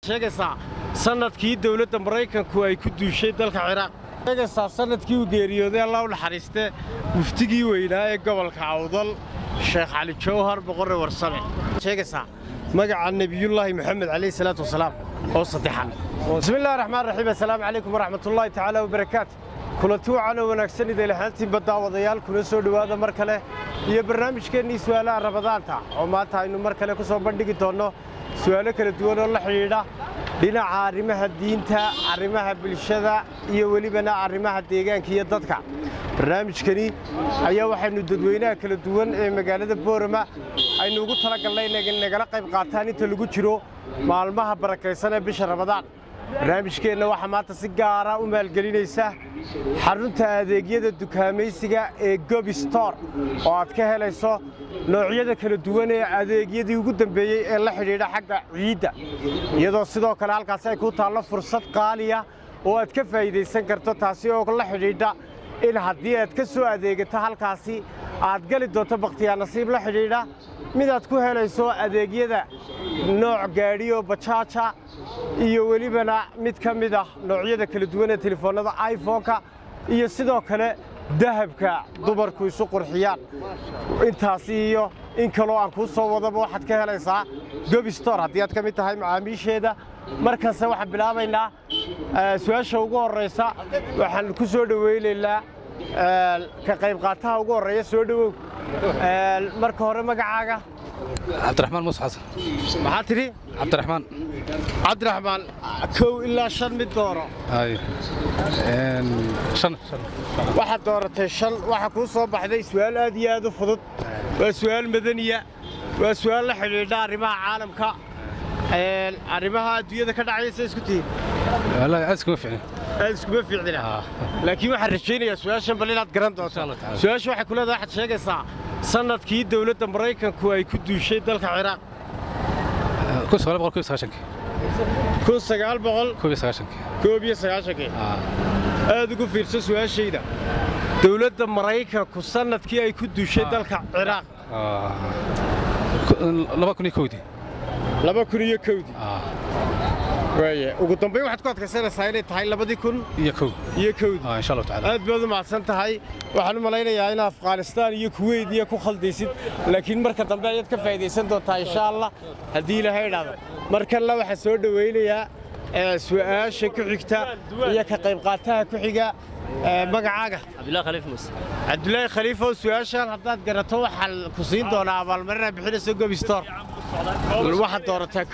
sheegaysaa sanadkii dawladda Mareykanku ay ku duushay dalka Ciraaq sheegaysaa sanadkii uu geeriyooday Allah u naxariistay muftigii weynaa ee gobolka Awdal Sheekh Cali Jawhar boqor warsame sheegaysaa magaca Nabiyullaahi Muhammad alayhi salaatu wasalaam oo saddexan bismillaahir rahmaanir rahiim assalaamu alaykum warahmatullaahi ta'ala wa barakaatuh kulanti wacan wanaagsan idin lahaantii baddaawadayaal kuna soo dhawaada mar kale iyo barnaamijkeennii su'aalaha Ramadaanta oo maanta aynu mar kale ku soo bandhigi doono su'aalo kala duwan oo la xiriira dhinaca arrimaha diinta arrimaha bulshada iyo welibana arrimaha deegaanka iyo dadka barnaamijkani ayaa waxaynu dadweynaha kala duwan ee magaalada Boorama aynu ugu talagalnay in nagala qayb qaataan inta lagu jiro maalmaha barakaysan ee bisha Ramadaan barnaamijkeena waxa maanta si gaar ah u maalgelinaysa xarunta adeegyada dukaamaysiga ee Gobi Store oo aad ka helayso noocyada kala duwan ee adeegyadii ugu dambeeyay ee la xiriira xagga ciidda iyadoo sidoo kale halkaas ay ku taalo fursad qaali ah oo aad ka faa'iideysan karto taasi oo la xiriira in haddii aad ka soo adeegato halkaasi aad gali doonto baqtiya nasiib la xiriira mid aad ku helayso adeegyada nooc gaadhiyo bajaaja iyo welibana mid ka mid ah noocyada kala duwan ee telefoonada iPhone-ka iyo sidoo kale dahabka dumarku isu qurxiyaan intaasi iyo in kale oo aan ku soo wadaba waxaad ka helaysaa Gobi Store haddii aad ka mid tahay macaamiisheeda markaas waxaan bilaabaynaa su'aasha ugu horeysa waxaan ku soo dhaweynaynaa ka qayb qaataha ugu horeeya soo dhawow marka hore magacaaga Cabdiraxmaan Muuse Xasan maxaa tiri Cabdiraxmaan kow ilaa 5 mid dooro shan waxaad dooratay 5 waxa ku soo baxday su'aal aad iyo aad u fudud waa su'aal madaniya waa su'aal la xiriira arrimaha caalamka arrimaha adduunyada ka dhacaysa isku tii wallahi askuma fiicnaa laakiin waxaan rajaynayaa su'aashan bal inaad garan doonto su'aasha waxa kula waxaad sheegaysaa sanadkii dawladda Mareykanku ay ku duushay dalka Ciraaq 1990 aad ugu fiirso su'aashayda dawladda Mareykanku sanadkii ay ku duushay dalka Ciraaq 2001 waaye ugu dambeyn waxaad ku adkaysanaysaa inay tahay 2001 insha Allah taala aad baad u mahadsan tahay waxaan u malaynayaa in Afghanistan iyo Kuwait iyo ku khaldaysid laakiin marka dambe ayaad ka faa'iideysan doontaa insha Allah hadii Ilaahay idhaahdo markan la waxa soo dhaweynayaa su'aasha ku xigta iyo ka qayb qaataha ku xiga magacaaga Cabdullaahi Khaliif oo su'aashan haddaad garato waxaan ku siin doonaa abaalmarin bixinayso Gobi Store waxaad doorataa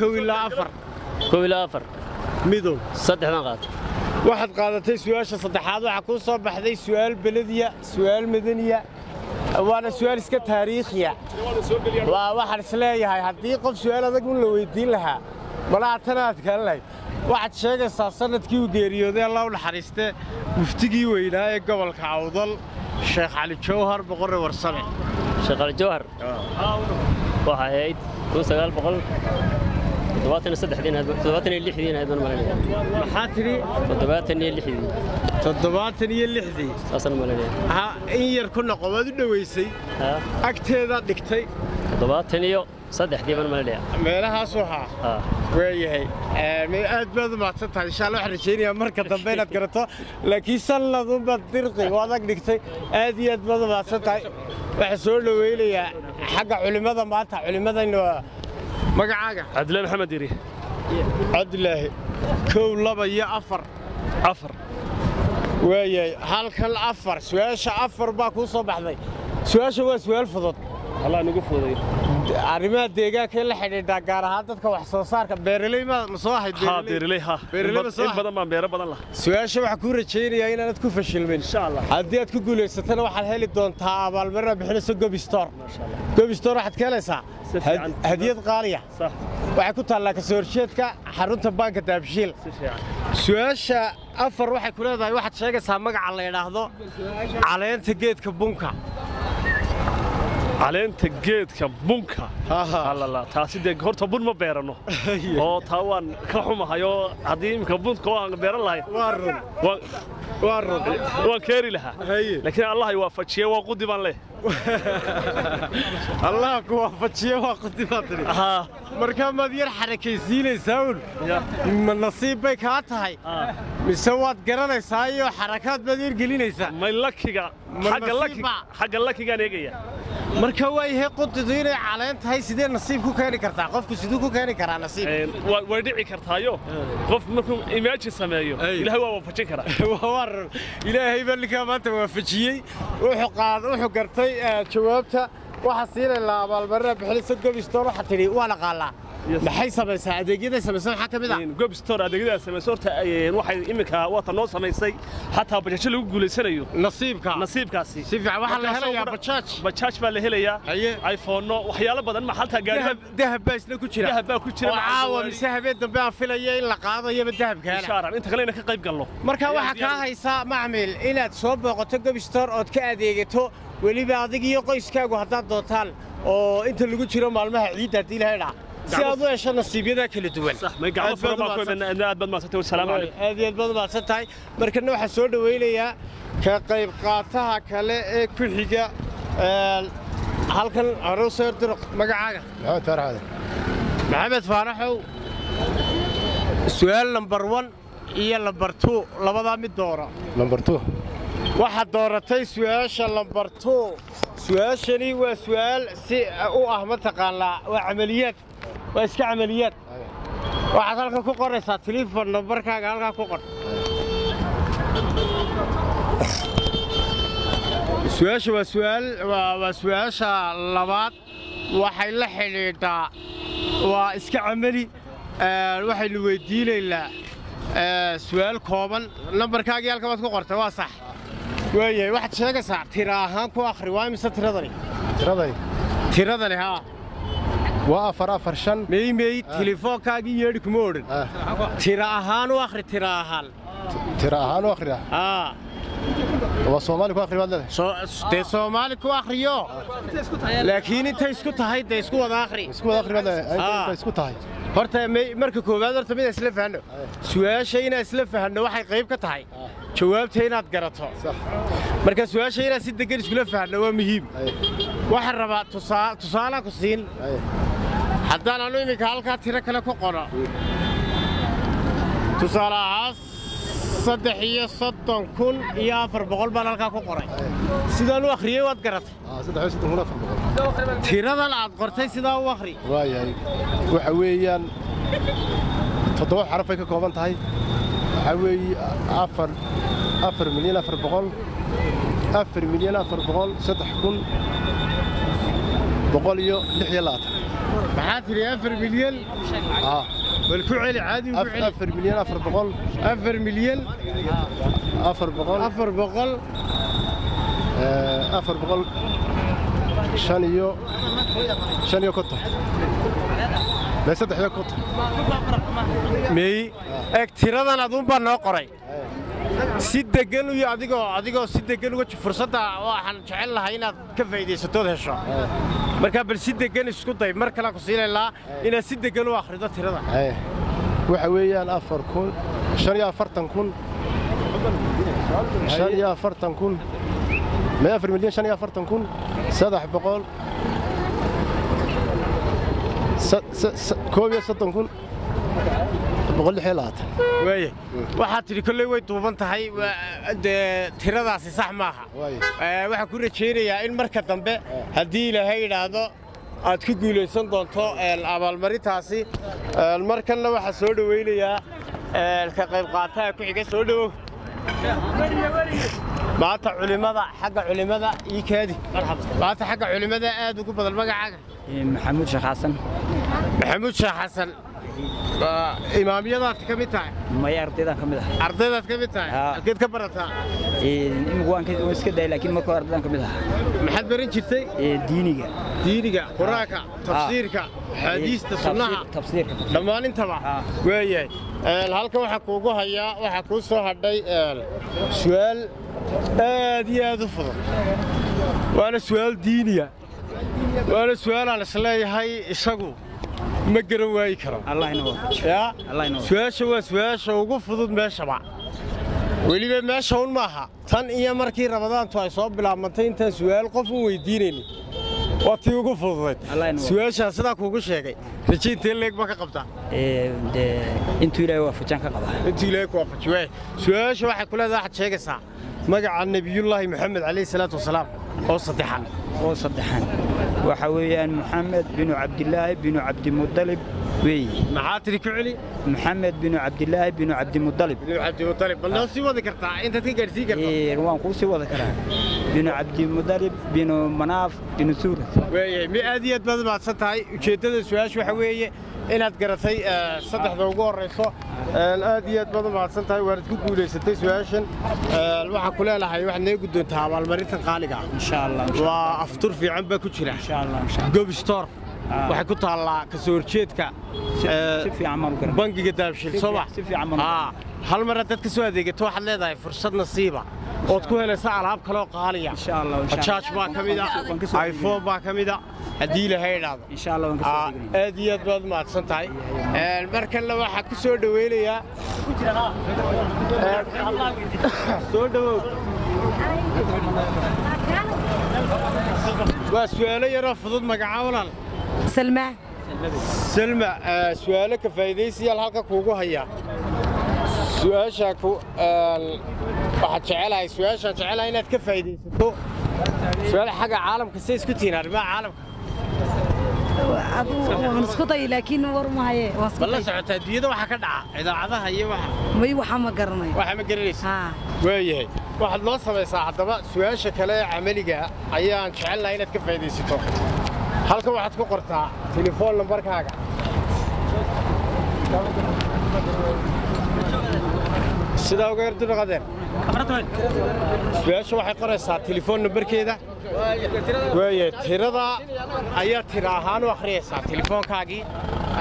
1 ilaa 4 midow saddexdan qaad waxaad qaadatay su'aasha saddexaad waxa ku soo baxday su'aal baladiya su'aal madaniya waana su'aal iska taariikhiya waxaan isleeyahay haddii qof su'aal adag la weydiin lahaa malaatanaad kale waxaad sheegaysaa sanadkii uu geeriyooday Allah u naxariistay muftigii weynaa ee gobolka Awdal Sheekh Cali Jawhar boqor warsame Sheekh Cali Jawhar waxa ahayd 1900 تضباطني صدق دين هذا تضباطني اللي حدين هذا المالين محاتري تضباطني اللي حدين أصلا مالين ها إير كنا قواد النويسي أكتر دكتي تضباطني صدق دين المالين مالها صحة وياهي من أدبر ما تصدق إن شاء الله إحنا شيني مركز بينات كرتوا لكن سلا ضم الدرقي وهذا دكتي أدي أدبر ما تصدق وحصل له ويلي حق علماء ما أنت علماء إنه magacaaga Cabdullaahi Maxamed Yiri Cabdullaahi 2 iyo 4 waayay halkan 4 su'aasha 4 baa ku soo baxday su'aasha waa su'aal fudud Allah nagu fududeeyo arrimaha deegaanka la xidhiidha gaar ahaan dadka wax soo saarka beeraley ma soo ahayd beeraley in badan ma beero badan la su'aasha waxa ku rajaynayaa inaad ku fashilmin insha Allah haddii aad ku guuleysatana waxaad heli doontaa abaalmarin bixinayso Gobi Store Gobi Store waxaad ka helaysaa hadiyad qaaliya صح waxay ku taallaa ka soo horjeedka xarunta banka Daabshiil su'aasha 4 waxay ku leedahay waxaad sheegaysaa magaca la yiraahdo caleenta geedka bunka caleenta geedka bunka alla taasi de horta bun ma beerano oo tawan ka xumahayo hadii imka bunka waan beeran lahayn waan keeri lahaa laakiin Allah ay waafajiyo waa qudi baan leh الله كوافجيه وقتي فاضري marka ma yar xarakaysiinaysaa ma nasiibay ka tahay mise waad garanaysaa iyo xarakaad baad yar gelinaysaa ma lakiga xagga lakiga eegaya marka way hay qodidu inay caleen tahay sidee nasiib ku keeni kartaa qofku sidoo ku keeni karaa nasiib way dhici kartaayo qof markuu image sameeyo ilaahay waa waafajin karaa war ilaahay balka maanta waafajiyay wuxuu gartay jawaabta waxa siinay la abaalmarin bixinaysa Gobistore waxa tiri waa la qaalaa maxay samaysaa adeegyada samaysan waxa kamid ah Gobistore adeegyada samaysan horta waxay imika wata noo samaysay hatta bajaaj lagu guuleysanayo nasiibkaasi si fiican waxa la helayaa bajaaj baa la helayaa iPhone waxyaalo badan ma halta gaari dahab baa isna ku jira caawa mise habeen dambe aan filayo in la qaadayo dahabka shaaran inta kale ka qayb galno marka waxa ka haysa macmiil inaad soo booqato Gobistore oo ka adeegato waliba adiga iyo qoyskaagu haddaad doontaan oo inta lagu jiro maalmaha ciidda hadii la heedha si aad u hesho nasiibyada kala duwan ma gacmo furama ku iman aad bad ma santahay salaam alaykum aad bad ma santahay markana waxa soo dhaweynayaa ka qayb qaataha kale ee ku xiga halkan aroosay dirq magacaaga maxamed faaraxow su'aal number 1 iyo number 2 labada mid doora number 2 waxa dooratay su'aasha number 2 su'aashani waa su'aal si u ah mataqaana waa amaliyad waa iska amaliyad waxa halka ku qoraysaa telephone numberkaaga halka ku qor su'aasha waa su'aasha labaad waxay la xiriirtaa waa iska amali waxay la weydiinaynaa su'aal kooban numberkaaga halka waad ku qortay waa sax وياي واحد شيء صار تراهان كو آخر وايم ستردني ها وافر شن مي تليفون كاجي يدك مودن تراهان وآخر تراهان وآخر وصومالي كو آخر ولا ده صومالي كو آخر يو لكن أنت إسكت هاي ده إسكت آخري ولا أنت إسكت هاي horta marka koowaad horta mid isla fahanno su'aasha in isla fahanno waxay qayb ka tahay jawaabta inaad garato sax marka su'aasha in si degan isla fahanno waa muhiim waxa rabaa tusaale ku siin haddaan aanu imika halka tiro kale ku qoro tusaalahaas 330,000 iyo 400 baan halka ku qoray sidaan u akhriyay waad garatay 330,000 tiradan aad qortay sidaa u akhri waayahay waxa weeyaan 7 xaraf ay ka kooban tahay waxa weey 4 milyan 400 maxaa tiri 4 milyan والكعلي عادي وكعلي 4 مليون 4 مليون 4 شانيو كوتا ما صدح يا كوتا مي اكتراdan adun baa noo qoray si degan iyo adigoo si degan uga fursada waxaan jecel lahaa inaad ka faa'iideysato hesho marka bal si degan isku day mar kale ku siinayla inaad si degan u akhrido tirada waxa weeyaan 4,000 ما 4 مليون 4,000 700 كوبيا 6,000 بقول حيلات واي waxaad tiri kulay way duuban tahay tiradaasi sax maaha waxa ku rajeynayaa in marka dambe hadii ilaahay yiraahdo aad ku guuleysan doonto abaalmarintaasi markana waxa soo dhaweynayaa ka qayb qaataha ku xiga soo dhawo maanta culimada xagga culimada ii kaadi maanta xagga culimada aad ugu badal magacaaga maxamuud sheekh xasan imaamiyadaad ka mid tahay maya ardaydan ka mid ah ardaydaad ka mid tahay halkeed ka barataa imika waan iska day laakiin marka ardaydan ka mid ah maxaad baran jirtay diiniga quraanka tafsiirka xadiista sunnaha dhammaan intaba weeyay halka waxa kuugu hayaa waxa ku soo hadhay su'aal aad iyo aad u fudud waana su'aal diiniya وأنا سؤال على سلاي هاي إسقو ما قروا واي كرام الله ينور يا الله ينور سؤال وقفض ما شبع ولي ما شون معها تن إيام مركي رمضان توي صوب بلا منتين تن سؤال قفوا ويدينني وقتي وقفض سؤال شاسدا كوكو شيء رجين تلك بك قبضة انتو إلى وافجان كقضاء انتو إلى وافجان سؤال شو واحد كل هذا واحد شيء ساعة مقع النبي الله محمد عليه الصلاة والسلام أو صدحان وحويان محمد بن عبد الله بن عبد المطلب وي محاتري كعلي محمد بن عبد الله بن عبد المطلب بالله سوى ذكرتها انت تقدر ايه روان كو سوى ذكرها بن عبد المطلب بن مناف بن سورة وي مئة بدل ما تصدقي ujeedada su'aashu waxa weeye inaad garatay saddexda ugu horeyso aad iyo aad badan mahadsan tahay waad ku guuleysatay su'aashan waxa ku leelahay wax neey guddoontaa abaalmarinta qaaliga insha Allah waa aftur fiican ba ku jira insha Allah Gob Store waxa ku taala ka soo horjeedka si fiican ma garan bangiga daabshil Soomaa si fiican ma hal mar dad ka soo adeegato waxaad leedahay fursad nasiiba ood ku helaysa alaab kale oo qaaliya insha Allah charge baa kamida iPhone baa kamida hadii la heeynaado insha Allah waan ka soo dhigay aad iyo aad baad mahadsan tahay markan la waxa ku soo dhaweynaya soo dhawow waa su'aalo yar oo fudud magacaawlan سلمى سؤالك كفايديسي halka kuugu haya su'aashaku waxaad jecelahay su'aashaan jecelahay inaad ka faa'iideysato su'aal xaga caalamka si isku tiina arrimaha caalamka waan isku day laakiin war ma haye walla socota adduunyada waxa ka dhaca idaacadaha iyo waxa ma garanay waxa ma garanaysaa waayahay waxaad noo samaysaa haddaba su'aasha kale ee camaliga ayaan jecelahay inaad ka faa'iideysato halka waxaad ku qortaa telefoon numbarkaaga sida uga yardu qadeen su'aasha waxay qoraysaa telefoon numbarkeeda waaye tirada ayaa tira ahaan u akhriyaysaa telefoonkaagii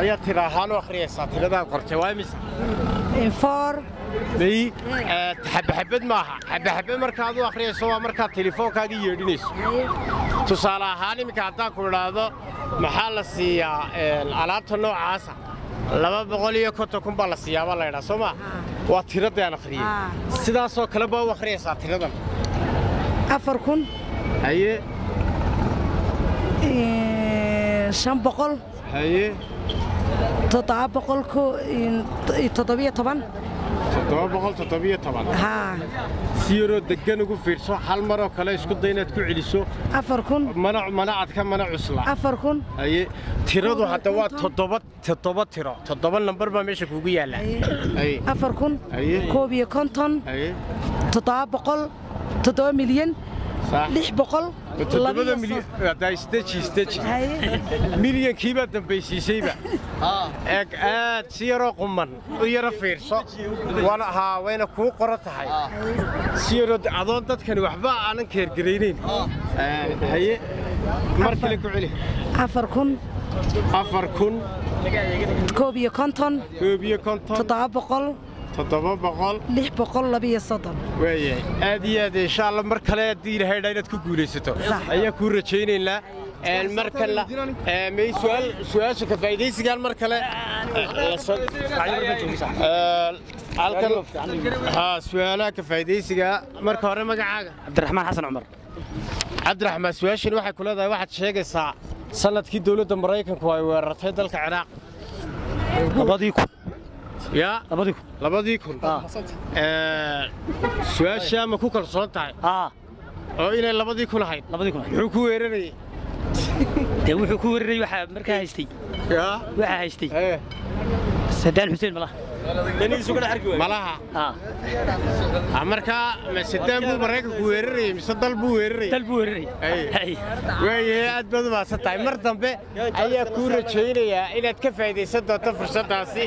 ayaa tira ahaan u akhriyaysaa tiradaa qortay waa imisa 4 bay xabxabad maaha xabxabad markaad u akhriyayso waa markaad telefoonkaagii yeedhinayso tusaale ahaan iminka haddaan ku idhaahdo maxaa la siiyaa alaabta noocaasa 250 baa la siiyaa baa la yidhaa soo maa waa tiradii aan akhriyey sidaasoo kale baa u akhriyaysaa tiradan 4000 haye 500 haye 717 ها سيرو دقن ugu fiirso hal mar oo kale isku day inaad ku celiso 4000 manacad ka mana cusla 4000 aye tiradu hadda waa 7 tiro 7 number baa meesha kuugu yaala aye 4000 aye 150 aye 7 milyan صح 600 مليون هذا ستيتش مليون كيبا دمبيسيسيبا سيرو قمن ويرا فيرسو وانا ها وين كو قرتahay سيرو عدون dadkan waxba aanan keer gareeyeen haye markii ku celi 4000 كوبيا كونتون 700 600 weeye aad iyo aad insha Allah mar kale hadii ilaahay inaad ku guuleysato ayaa ku rajaynaynaa mar kale may su'aasha ka faa'iideysigan mar kale halkan su'aalaha ka faa'iideysiga marka hore magacaaga Cabdiraxmaan Xasan Cumar Cabdiraxmaan su'aashan waxay ku leedahay waxaad sheegaysaa sanadkii dawladda Mareykanku ay weerartay dalka Ciraaq يا لبديكم سؤال ما كوكل صوتها oo inay labadii kun ahayd wuxuu ku weeraray de wuxuu ku weeraray waxa markaa haystay waxa haystay Saddam Hussein malaha marka Saddam buu Mareykanku weeraray mise dal buu weeraray way aad baad ma satay mar dambe ayaa ku rajaynayaa inaad ka faa'iideysan doonto fursadaasi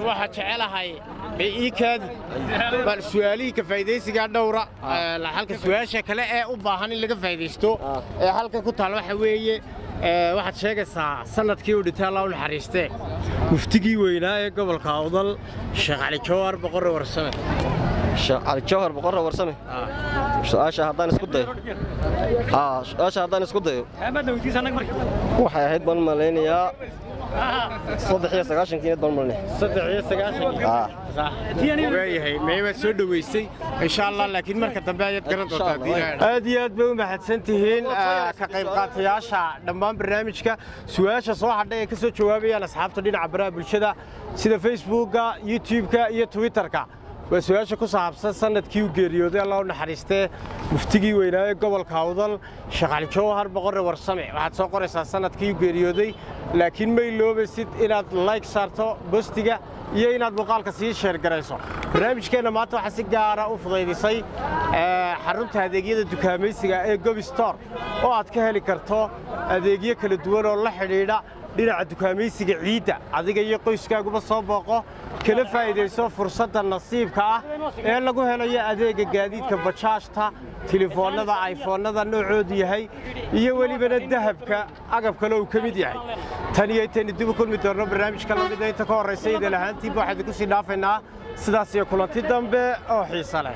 waxa jecelahay iikaad bal su'aalihi ka faa'iideysiga dhowra halka su'aasha kale ee u baahan in laga faa'iideysto ee halka ku taal waxa weeye waxaad sheegaysaa sanadkii uu dhintay Allah u naxariistay muftigii weynaa ee gobolka Awdal Sheekh Cali Jawhar boqor warsame علي جوهر بقرة ورسمي سؤاشا هدان اسكو دايو سؤاشا هدان اسكو دايو waxay ahayd bal maleynaya 3 kiinad bal malay 3 waayahay meeyba soo dhaweysay insha Allah laakiin marka dambe ayad garan doontaa aad iyo aad bay u mahadsantihiin ka qayb qaatayaasha dhammaan barnaamijka su'aasha soo hadhay ee ka soo jawaabayaan asxaabta dhinaca baraha bulshada sida Facebook-ga YouTube-ka iyo Twitter-ka وسؤالش كوسا حبسة سنة كيو جريودي الله نحرسته مفتقي ويناي قبل كاودل شغال جوهر بقرر ورسمع واحد ساقر سنة كيو جريودي لكن ما يلو بسيط إن لايك صارته بستيجا يا إن بقال كسي شير جريسو برامج كنا ما تو حسيت جارا أفضل صي حرمت هذه الدكان سيجا جو بستار وعد كهلي كرتو هذه كل الدول والله حريرة dhinaca dukaameysiga ciida adiga iyo qoyskaaguba soo booqo kala faa'iideyso fursadda nasiibka ah ee lagu helayo adeega gaadiidka bajaajta telefoonada iPhone-nada noocoodu yahay iyo waliba dahabka agab kale oo kamid yahay tan iyo tan dib u kulmi doono barnaamijka la mid ah inta ka horeysay lahaantii waxaad ku sii dhaafaynaa sidaas iyo kulanti dambe oo xiiso leh